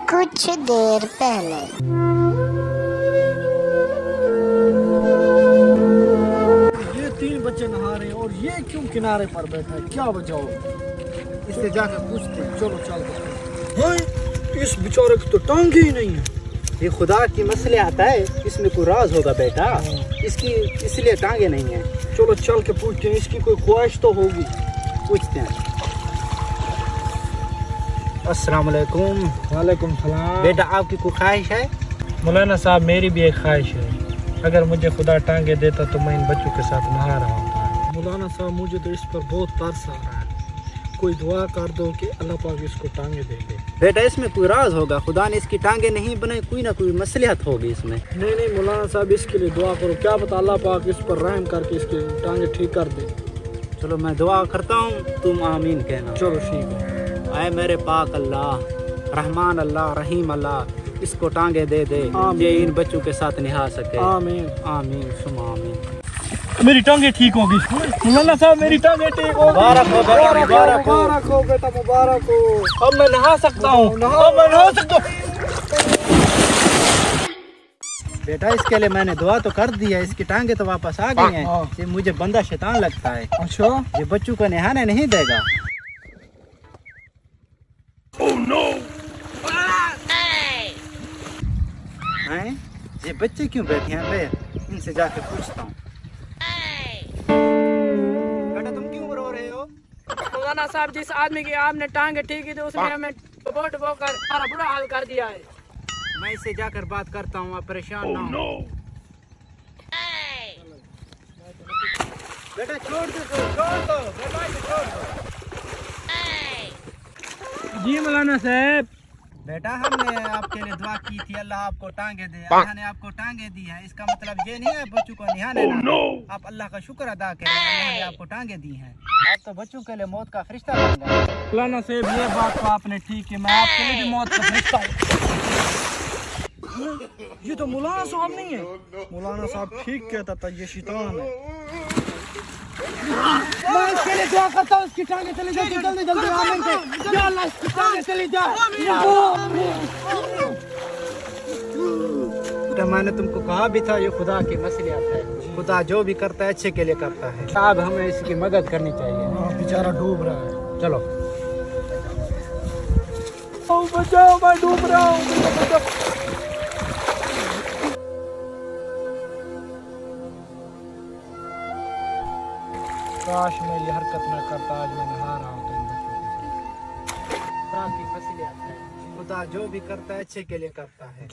कुछ देर पहले ये 3 बच्चे नहा रहे हैं और ये क्यों किनारे पर बैठा है, क्या वजह हो? इससे जाकर पूछते हैं। चलो चलते हैं। इस बेचारे की तो टांगे ही नहीं है। ये खुदा की मसले आता है, इसमें कोई राज होगा बेटा। इसकी इसलिए टांगे नहीं है। चलो चल के पूछते हैं, इसकी कोई ख्वाहिश तो होगी। पूछते हैं। अस्सलाम वालेकुम। वालेकुम सलाम। बेटा आपकी कोई ख्वाहिश है? मौलाना साहब मेरी भी एक ख्वाहिश है, अगर मुझे खुदा टांगे देता तो मैं इन बच्चों के साथ नहा रहा होता। मौलाना साहब मुझे तो इस पर बहुत तरस आ रहा है, कोई दुआ कर दो कि अल्लाह पाक इसको टांगे दे दे। बेटा इसमें कोई राज होगा, खुदा ने इसकी टांगे नहीं बनाई, कोई ना कोई मसलियत होगी इसमें। नहीं मौलाना साहब इसके लिए दुआ करो, क्या पता अल्लाह पाक इस पर रहम करके इसके टांगे ठीक कर दे। चलो मैं दुआ करता हूँ, तुम आमीन कहना। चलो ठीक है। आए मेरे पाक अल्लाह, रहमान अल्लाह, रहीम अल्लाह, इसको टांगे दे दे, ये इन बच्चों के साथ निहा सके। आमीन आमीन सुमा आमीन। मेरी टांगे ठीक होगी मौलाना साहब, मेरी टांगे ठीक होगी। मुबारक हो बेटा, मुबारक हो। मुबारक हो बेटा, मुबारक हो। अब मैं नहा सकता हूँ, अब मैं नहा सकता हूँ। बेटा इसके लिए मैंने दुआ तो कर दी है, इसकी टांगे तो वापस आ गई हैं। ये मुझे बंदा शैतान लगता है। अच्छा ये बच्चों को नहाने नहीं देगा। हैं? ये बच्चे क्यों बैठे हैं? मैं इनसे जाके पूछता हूँ। बेटा तुम क्यों रो रहे हो? मौलाना साहब, जिस आदमी की आपने टांगे ठीक की थी उसने हमें डुबो डुबो कर हमारा बुरा हाल कर दिया है। मैं इससे जाकर बात करता हूँ, आप परेशान ना हो। बेटा छोड़ दो, छोड़ दो बेटा, छोड़ दो। जी मौलाना साहब। बेटा हमने आपके लिए दुआ की थी, अल्लाह आपको टांगे दे। अल्लाह ने आपको टांगे दी है, इसका मतलब ये नहीं है बच्चों को निहाने ना। आप अल्लाह का शुक्र अदा करें, अल्लाह ने आपको टांगे दी हैं। आप तो बच्चों के लिए मौत का फरिश्ता बन गए। मौलाना साहब ये बात तो आपने ठीक है, मैं आपके लिए भी मौत का फरिश्ता हूँ। ये तो मौलाना साहब नहीं है। मौलाना साहब ठीक कहता था, ये शैतान है। मैं इसके लिए दुआ करता हूँ, इसकी टांगे चली जाए जल्दी जल्दी। आमीन कहो। या अल्लाह इसकी टांगे चली जाए। बेटा मैंने तुमको कहा भी था, ये खुदा की मसलियत है। खुदा जो भी करता है अच्छे के लिए करता है। अब हमें इसकी मदद करनी चाहिए। बेचारा डूब रहा है। चलो बचाओ, मैं डूब रहा हूँ। काश मैं ये हरकत न करता, आज मैं नहा रहा हूँ इन बच्चों के साथ। खुदा की मसलियत है, खुदा जो भी करता है अच्छे के लिए करता है।